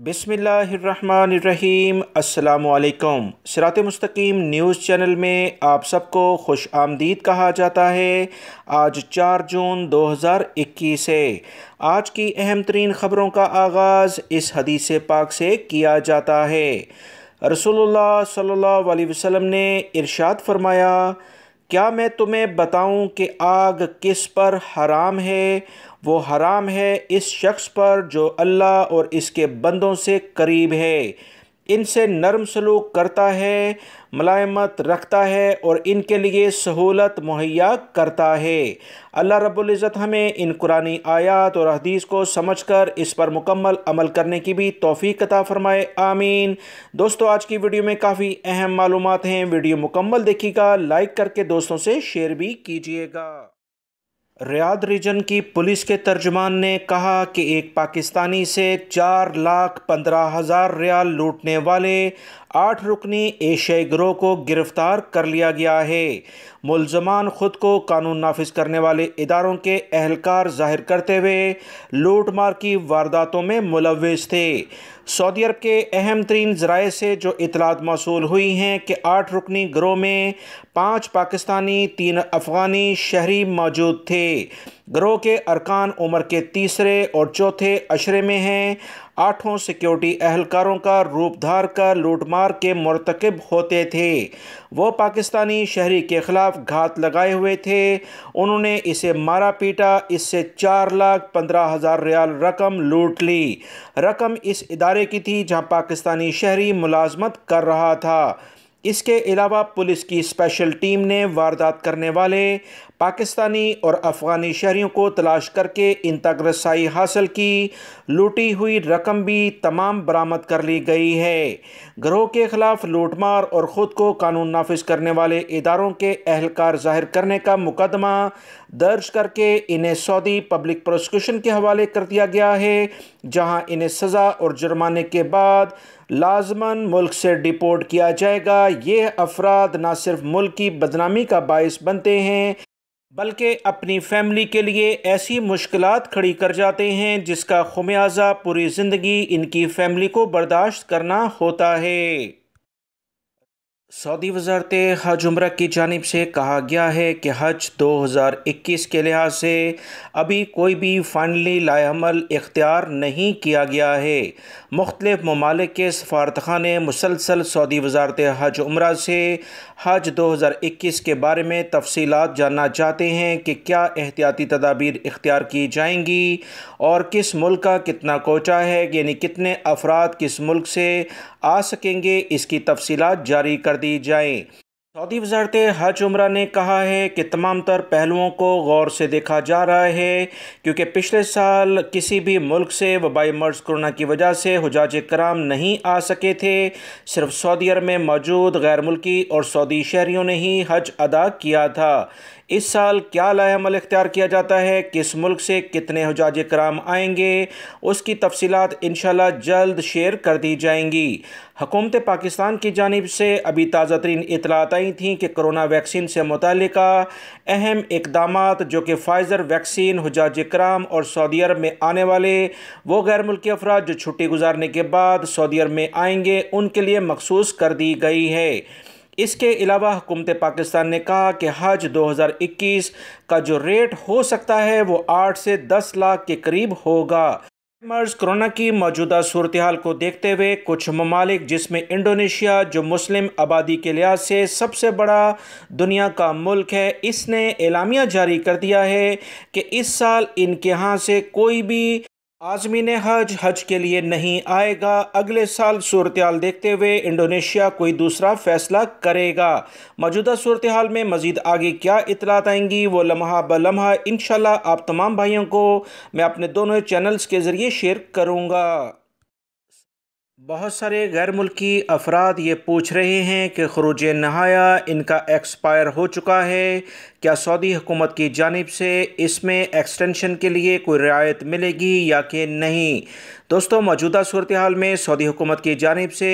बिस्मिल्लाहिर्रहमानिर्रहीम। अस्सलामुअलैकुम। सिरात मुस्तकीम न्यूज़ चैनल में आप सबको खुश आमदीद कहा जाता है। आज 4 जून 2021 है। आज की अहम तरीन ख़बरों का आगाज़ इस हदीस पाक से किया जाता है। रसूलुल्लाह सल्लल्लाहु अलैहि वसल्लम ने इरशाद फरमाया, क्या मैं तुम्हें बताऊं कि आग किस पर हराम है? वो हराम है इस शख्स पर जो अल्लाह और इसके बंदों से करीब है, इनसे नरम सलूक करता है, मलायमत रखता है और इनके लिए सहूलत मुहैया करता है। अल्लाह रब्बुल इज़्ज़त हमें इन कुरानी आयात और हदीस को समझकर इस पर मुकम्मल अमल करने की भी तौफीक अता फरमाए, आमीन। दोस्तों, आज की वीडियो में काफ़ी अहम मालूमात हैं। वीडियो मुकम्मल देखिएगा, लाइक करके दोस्तों से शेयर भी कीजिएगा। रियाद रीजन की पुलिस के तर्जुमान ने कहा कि एक पाकिस्तानी से 4,15,000 रियाल लूटने वाले 8 रुकनी एशियाई गिरोह को गिरफ्तार कर लिया गया है। मुल्ज़मान खुद को कानून नाफिज करने वाले इदारों के एहलकार जाहिर करते हुए लूट मार की वारदातों में मुलव्विस थे। सऊदी अरब के अहम तरीन ज़राए से जो इतलात मौसूल हुई हैं कि 8 रुकनी गिरोह में 5 पाकिस्तानी 3 अफ़गानी शहरी मौजूद थे। गिरोह के अरकान उम्र के तीसरे और चौथे अशरे में हैं। 8 सिक्योरिटी एहलकारों का रूप धार कर लूटमार के मुर्तकिब होते थे। वो पाकिस्तानी शहरी के ख़िलाफ़ घात लगाए हुए थे। उन्होंने इसे मारा पीटा, इससे 4,15,000 रियाल रकम लूट ली। रकम इस इदारे की थी जहां पाकिस्तानी शहरी मुलाजमत कर रहा था। इसके अलावा पुलिस की स्पेशल टीम ने वारदात करने वाले पाकिस्तानी और अफ़गानी शहरियों को तलाश करके इन तक रसाई हासिल की। लूटी हुई रकम भी तमाम बरामद कर ली गई है। गिरोह के ख़िलाफ़ लूटमार और ख़ुद को कानून नाफिज करने वाले इदारों के एहलकार ज़ाहिर करने का मुकदमा दर्ज करके इन्हें सऊदी पब्लिक प्रोसिक्यूशन के हवाले कर दिया गया है, जहां इन्हें सज़ा और जुर्माने के बाद लाजमन मुल्क से डिपोर्ट किया जाएगा। ये अफराद न सिर्फ मुल्क की बदनामी का बाइस बनते हैं बल्कि अपनी फैमिली के लिए ऐसी मुश्किलात खड़ी कर जाते हैं जिसका खुमियाजा पूरी ज़िंदगी इनकी फैमिली को बर्दाश्त करना होता है। सऊदी वज़ारत हज उम्रा की जानिब से कहा गया है कि हज 2021 के लिहाज से अभी कोई भी फाइनली लाएअमल इख्तियार नहीं किया गया है। मुख्तलिफ ममालिक के सफारतखाने मुसलसल सऊदी वज़ारत हज उम्रा से हज 2021 के बारे में तफसीलात जानना चाहते हैं कि क्या एहतियाती तदाबीर इख्तियार की जाएंगी और किस मुल्क का कितना कोटा है, यानी कितने अफराद किस मुल्क से आ सकेंगे, इसकी तफसीलात जारी कर दी जाएँ। सऊदी वज़ारत हज उम्रा ने कहा है कि तमाम तर पहलुओं को गौर से देखा जा रहा है, क्योंकि पिछले साल किसी भी मुल्क से वबाई मर्ज़ कोरोना की वजह से हुजाज कराम नहीं आ सके थे। सिर्फ सऊदी अरब में मौजूद गैर मुल्की और सऊदी शहरियों ने ही हज अदा किया था। इस साल क्या लाएअमल इख्तियार किया जाता है, किस मुल्क से कितने हुजाज कराम आएंगे, उसकी तफसीलात इंशाल्लाह जल्द शेयर कर दी जाएंगी। हुकूमत पाकिस्तान की जानिब से अभी ताज़ा तरीन इतलात आई थी कि कोरोना वैक्सीन से मुतालिका अहम इक़दामात जो कि फ़ाइज़र वैक्सीन हुजाज कराम और सऊदी अरब में आने वाले वो गैर मुल्की अफराद जो छुट्टी गुजारने के बाद सऊदी अरब में आएंगे उनके लिए मखसूस कर दी गई है। इसके अलावा हुकूमत पाकिस्तान ने कहा कि हज 2021 का जो रेट हो सकता है वो 8 से 10 लाख के करीब होगा। मर्ज़ कोरोना की मौजूदा सूरत हाल को देखते हुए कुछ ममालिक जिसमें इंडोनेशिया जो मुस्लिम आबादी के लिहाज से सबसे बड़ा दुनिया का मुल्क है, इसने एलामिया जारी कर दिया है कि इस साल इनके यहाँ से कोई भी आज़मीन हज के लिए नहीं आएगा। अगले साल सूरत हाल देखते हुए इंडोनेशिया कोई दूसरा फ़ैसला करेगा। मौजूदा सूरत हाल में मज़ीद आगे क्या इतलात आएंगी वो लम्हा ब लम्हा इंशाल्लाह आप तमाम भाइयों को मैं अपने दोनों चैनल्स के ज़रिए शेयर करूँगा। बहुत सारे गैर मुल्की अफराद ये पूछ रहे हैं कि खरूज नहाया इनका एक्सपायर हो चुका है, क्या सऊदी हुकूमत की जानिब से इसमें एक्सटेंशन के लिए कोई रियायत मिलेगी या कि नहीं। दोस्तों, मौजूदा सूरत हाल में सऊदी हुकूमत की जानिब से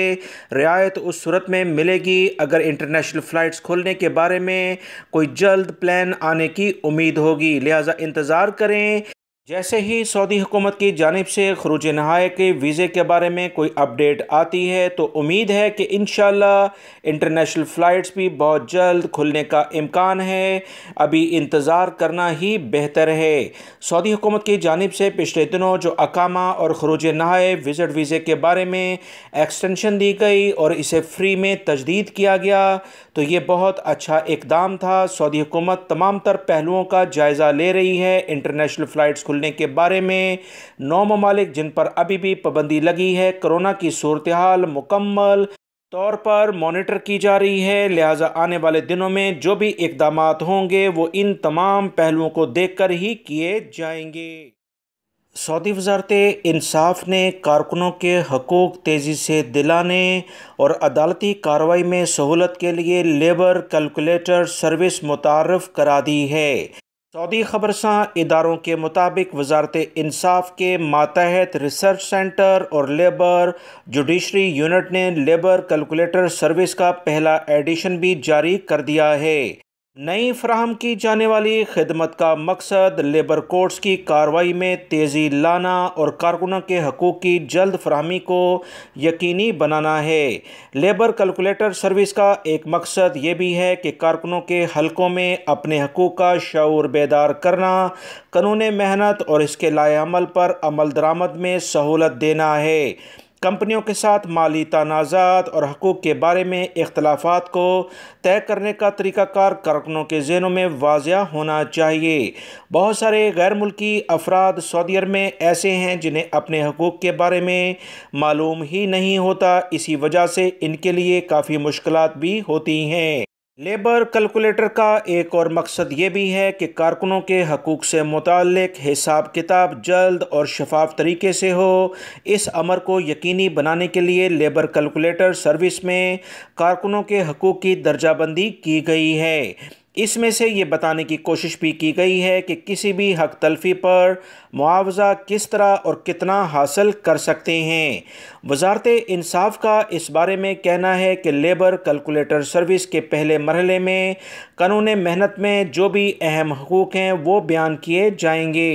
रियायत उस सूरत में मिलेगी अगर इंटरनेशनल फ़्लाइट्स खोलने के बारे में कोई जल्द प्लान आने की उम्मीद होगी। लिहाजा इंतज़ार करें, जैसे ही सऊदी हुकूमत की जानिब से खरूज नहाए के वीज़े के बारे में कोई अपडेट आती है तो उम्मीद है कि इंशाल्लाह इंटरनेशनल फ़्लाइट्स भी बहुत जल्द खुलने का इम्कान है। अभी इंतज़ार करना ही बेहतर है। सऊदी हुकूमत की जानिब से पिछले दिनों जो अकामा और खरूज नहाए विज़िट वीज़े के बारे में एक्सटेंशन दी गई और इसे फ्री में तजदीद किया गया, तो ये बहुत अच्छा इकदाम था। सऊदी हुकूमत तमाम तर पहलुओं का जायज़ा ले रही है इंटरनेशनल फ़्लाइट्स खुलने के बारे में। 9 ममालिक जिन पर अभी भी पाबंदी लगी है, कोरोना की सूरत हाल मुकम्मल तौर पर मॉनिटर की जा रही है, लिहाजा आने वाले दिनों में जो भी इकदामात होंगे वो इन तमाम पहलुओं को देखकर ही किए जाएंगे। सऊदी वज़ारत इंसाफ ने कारकुनों के हकूक़ तेज़ी से दिलाने और अदालती कार्रवाई में सहूलत के लिए लेबर कैलकुलेटर सर्विस मुतारफ़ करा दी है। सऊदी खबरसां इदारों के मुताबिक वज़ारत इंसाफ के मातहत रिसर्च सेंटर और लेबर जुडिशरी यूनिट ने लेबर कैलकुलेटर सर्विस का पहला एडिशन भी जारी कर दिया है। नई फराहम की जाने वाली खिदमत का मकसद लेबर कोर्ट्स की कार्रवाई में तेज़ी लाना और कारकुनों के हकूक़ की जल्द फराहमी को यकीनी बनाना है। लेबर कैलकुलेटर सर्विस का एक मकसद ये भी है कि कारकुनों के हलकों में अपने हकूक़ का शऊर बेदार करना, कानून मेहनत और इसके लाएअमल पर अमल दरामद में सहूलत देना है। कंपनियों के साथ माली तनाज़ात और हकूक़ के बारे में इख्तलाफात को तय करने का तरीक़ाकार कारकुनों के ज़हनों में वाज़िया होना चाहिए। बहुत सारे गैर मुल्की अफराद सऊदी अरब में ऐसे हैं जिन्हें अपने हकूक़ के बारे में मालूम ही नहीं होता, इसी वजह से इनके लिए काफ़ी मुश्किलात भी होती हैं। लेबर कैलकुलेटर का एक और मकसद ये भी है कि कारकुनों के हकूक़ से मुताल्लिक़ हिसाब किताब जल्द और शफाफ तरीके से हो। इस अमर को यकीनी बनाने के लिए लेबर कैलकुलेटर सर्विस में कारकुनों के हकूक़ की दर्जाबंदी की गई है। इसमें से ये बताने की कोशिश भी की गई है कि किसी भी हक तलफी पर मुआवजा किस तरह और कितना हासिल कर सकते हैं। वज़ारत इंसाफ का इस बारे में कहना है कि लेबर कैलकुलेटर सर्विस के पहले मरहले में कानून मेहनत में जो भी अहम हकूक़ हैं वो बयान किए जाएंगे।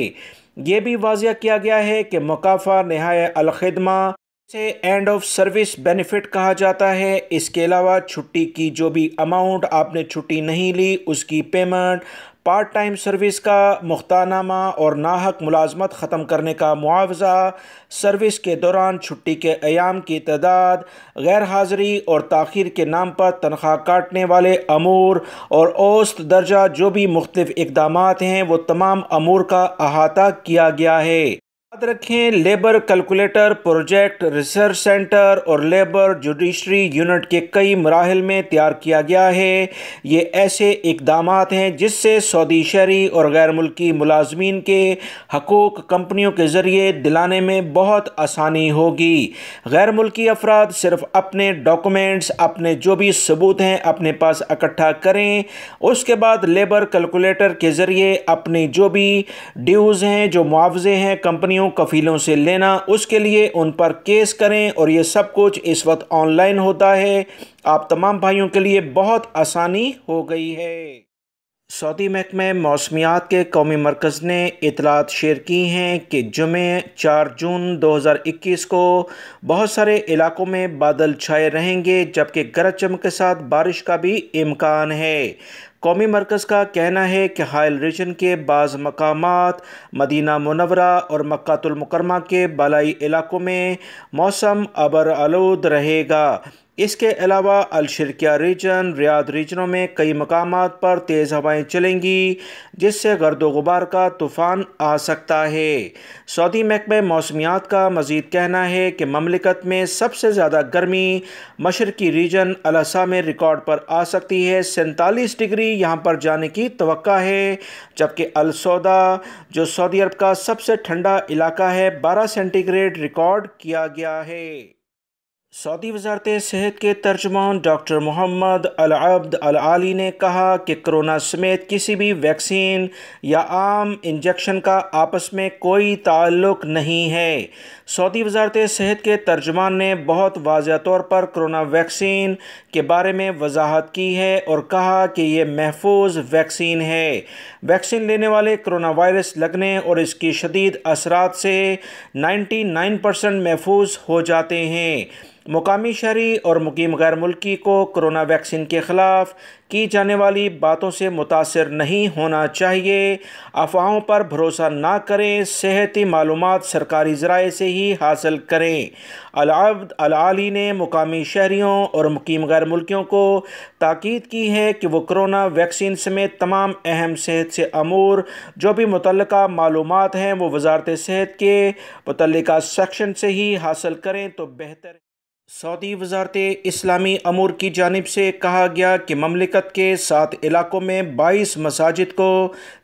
ये भी वाज़िया किया गया है कि मुकाफ़ा नहाए अल खिदमा से एंड ऑफ सर्विस बेनिफिट कहा जाता है। इसके अलावा छुट्टी की जो भी अमाउंट आपने छुट्टी नहीं ली उसकी पेमेंट, पार्ट टाइम सर्विस का मुख्तारनामा और नाहक मुलाजमत ख़त्म करने का मुआवजा, सर्विस के दौरान छुट्टी के अयाम की तादाद, गैर हाज़िरी और ताख़ीर के नाम पर तनख्वाह काटने वाले अमूर और औसत दर्जा जो भी मुख्तलिफ़ इक़दामात हैं वो तमाम अमूर का अहाता किया गया है। याद रखें, labour calculator project research centre और लेबर जुडिशरी यूनिट के कई मराहिल में तैयार किया गया है। ये ऐसे इकदामात हैं जिससे सऊदी शहरी और गैर मुल्की मुलाजमीन के हकूक़ कंपनियों के ज़रिए दिलाने में बहुत आसानी होगी। गैर मुल्की अफराद सिर्फ अपने डॉक्यूमेंट्स, अपने जो भी सबूत हैं अपने पास इकट्ठा करें, उसके बाद लेबर कैलकुलेटर के ज़रिए अपनी जो भी ड्यूज़ हैं, जो मुआवजे हैं कंपनियों कफीलों से लेना, उसके लिए उन पर केस करें और ये सब कुछ इस वक्त ऑनलाइन होता है। आप तमाम भाइयों के लिए बहुत आसानी हो गई है। सऊदी महकमे मौसमियात के कौमी मरकज़ ने इतलात शेयर की हैं कि जुमे 4 जून 2021 को बहुत सारे इलाकों में बादल छाए रहेंगे जबकि गरज चमक के साथ बारिश का भी इम्कान है। कौमी मरकज़ का कहना है कि हाइल रीजन के बाज़ मकामात, मदीना मुनव्वरा और मक्कातुल मुकरमा के बालाई इलाकों में मौसम अबर आलूद रहेगा। इसके अलावा अलशर्किया रीजन, रियाद रीजनों में कई मकामात पर तेज़ हवाएं चलेंगी जिससे गर्दो गुबार का तूफ़ान आ सकता है। सऊदी महकमे मौसमियात का मज़ीद कहना है कि ममलिकत में सबसे ज़्यादा गर्मी मशरकी रीजन अल-असा में रिकॉर्ड पर आ सकती है। 47 डिग्री यहाँ पर जाने की तवक्का है, जबकि अल-सौदा जो सऊदी अरब का सबसे ठंडा इलाका है 12 सेंटीग्रेड रिकॉर्ड किया गया है। सऊदी वज़ारत सेहत के तर्जुमान डॉक्टर मोहम्मद अल-अब्द अल-आली ने कहा कि कोरोना समेत किसी भी वैक्सीन या आम इंजेक्शन का आपस में कोई ताल्लुक नहीं है। सऊदी वज़ारत सेहत के तर्जुमान ने बहुत वाज़ेह तौर पर कोरोना वैक्सीन के बारे में वजाहत की है और कहा कि ये महफूज वैक्सीन है। वैक्सीन लेने वाले कोरोना वायरस लगने और इसकी शदीद असरात से 99% महफूज हो जाते हैं। मुकामी शहरी और मुकीम गैर मुल्की को कोरोना वैक्सीन के ख़िलाफ़ की जाने वाली बातों से मुतासिर नहीं होना चाहिए। अफवाहों पर भरोसा ना करें, सेहती मालूमात सरकारी ज़राए से ही हासिल करें। अल-अब्द अल-आली ने मुकामी शहरियों और मुकीम गैर मुल्कियों को ताकीद की है कि वो कोरोना वैक्सीन समेत तमाम अहम सेहत से अमूर जो भी मुतल्लिका मालूमात हैं वो वज़ारत सेहत के मुतल्लिका सेक्शन से ही हासिल करें तो बेहतर। सऊदी वज़ारत इस्लामी अमूर की जानिब से कहा गया कि ममलिकत के 7 इलाकों में 22 मसाजिद को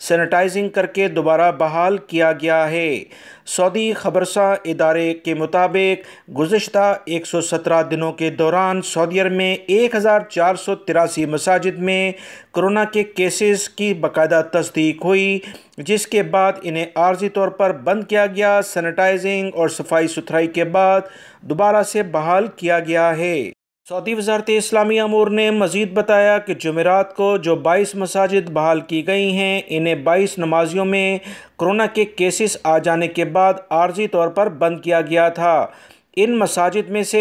सैनिटाइजिंग करके दोबारा बहाल किया गया है। सऊदी खबरसा इदारे के मुताबिक गुज़िश्ता 117 दिनों के दौरान सऊदी अरब में 1483 मसाजिद में कोरोना के केसेस की बाकायदा तस्दीक हुई, जिसके बाद इन्हें आर्जी तौर पर बंद किया गया। सैनिटाइजिंग और सफाई सुथराई के बाद दोबारा से बहाल किया गया है। सऊदी वज़ारत इस्लामी अमूर ने मज़ीद बताया कि जुमेरात को जो 22 मसाजिद बहाल की गई हैं, इन्हें 22 नमाजियों में कोरोना के केसेस आ जाने के बाद आर्जी तौर पर बंद किया गया था। इन मसाजिद में से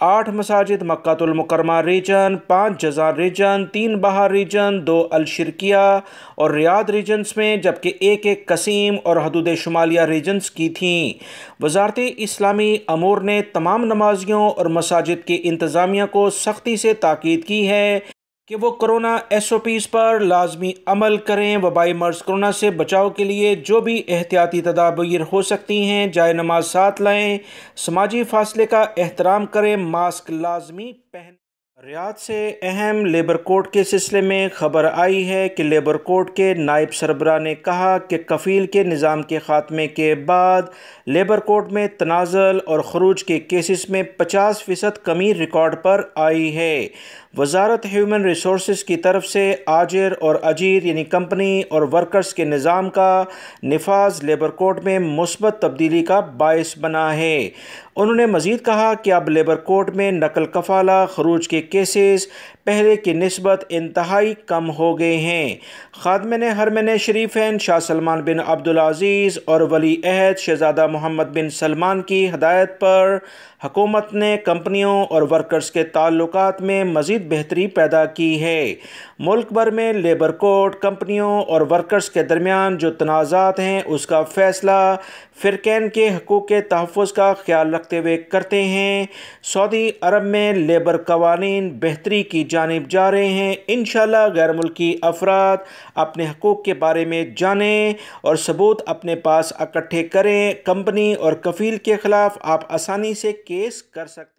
8 मसाजिद मक्कातुल मुकरमा रीजन, 5 जज़ान रीजन, 3 बहार रीजन, 2 अल-शिरकिया और रियाद रीजन्स में, जबकि एक कसीम और हदूद शुमालिया रीजन्स की थीं। वज़ारत इस्लामी अमूर ने तमाम नमाजियों और मसाजिद की इंतज़ामिया को सख्ती से ताकीद की है कि वो कोरोना SOPs पर लाजमी अमल करें। वबाई मर्ज़ कोरोना से बचाव के लिए जो भी एहतियाती तदाबीर हो सकती हैं, जाए नमाज साथ लाएँ, समाजी फासले का एहतराम करें, मास्क लाजमी पहनें। रियाद से अहम लेबर कोड के सिलसिले में खबर आई है कि लेबर कोड के नायब सरबराह ने कहा कि कफ़ील के निज़ाम के ख़ात्मे के बाद लेबर कोड में तनाज़ुल और ख़ुरूज के केसेस में 50% कमी रिकॉर्ड पर आई है। वज़ारत ह्यूमन रिसोर्स की तरफ से आजिर और अजीर यानी कंपनी और वर्कर्स के निज़ाम का निफाज लेबर कोड में मुस्बत तब्दीली का बायस बना है। उन्होंने मज़ीद कहा कि अब लेबर कोड में नकल कफ़ाला ख़ुरूज के केसेस पहले की निस्बत इंतहाई कम हो गए हैं। खादिम हरमैन शरीफैन शाह सलमान बिन अब्दुल अज़ीज़ और वली अहद शहज़ादा मोहम्मद बिन सलमान की हदायत पर हुकूमत ने कंपनियों और वर्कर्स के ताल्लुकात में मज़ीद बेहतरी पैदा की है। मुल्क भर में लेबर कोड कंपनियों और वर्कर्स के दरमियान जो तनाज़ात हैं उसका फ़ैसला फ़िरक़ैन के हकूक़ के तहफ़्फ़ुज़ का ख्याल रखते हुए करते हैं। सऊदी अरब में लेबर कवानीन बेहतरी की जानिब जा रहे हैं। इंशाअल्लाह गैर मुल्की अफराद अपने हकूक़ के बारे में जानें और सबूत अपने पास इकट्ठे करें। कंपनी और कफ़ील के ख़िलाफ़ आप आसानी से केस कर सकते हैं।